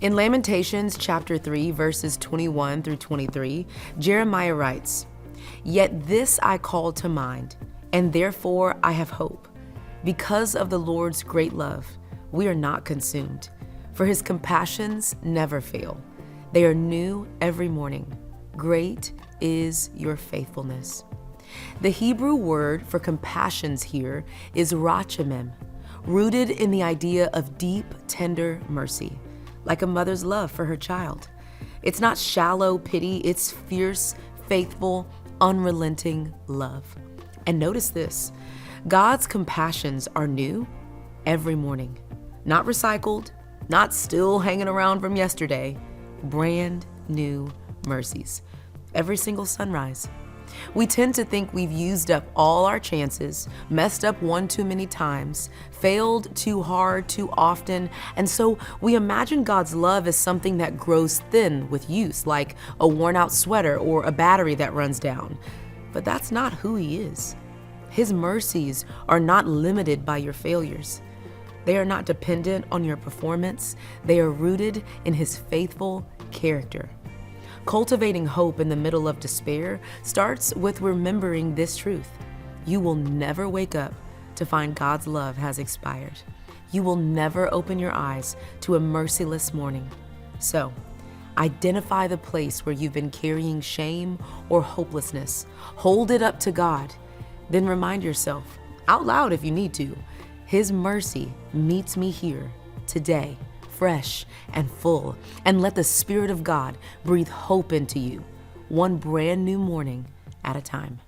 In Lamentations chapter 3, verses 21 through 23, Jeremiah writes, "Yet this I call to mind, and therefore I have hope. Because of the Lord's great love, we are not consumed, for his compassions never fail. They are new every morning. Great is your faithfulness." The Hebrew word for compassions here is rachamim, rooted in the idea of deep, tender mercy, like a mother's love for her child. It's not shallow pity, it's fierce, faithful, unrelenting love. And notice this, God's compassions are new every morning, not recycled, not still hanging around from yesterday, brand new mercies every single sunrise. We tend to think we've used up all our chances, messed up one too many times, failed too hard too often, and so we imagine God's love as something that grows thin with use, like a worn-out sweater or a battery that runs down. But that's not who He is. His mercies are not limited by your failures. They are not dependent on your performance. They are rooted in His faithful character. Cultivating hope in the middle of despair starts with remembering this truth. You will never wake up to find God's love has expired. You will never open your eyes to a merciless morning. So, identify the place where you've been carrying shame or hopelessness. Hold it up to God. Then remind yourself, out loud if you need to, His mercy meets me here today, fresh and full, and let the Spirit of God breathe hope into you, one brand new morning at a time.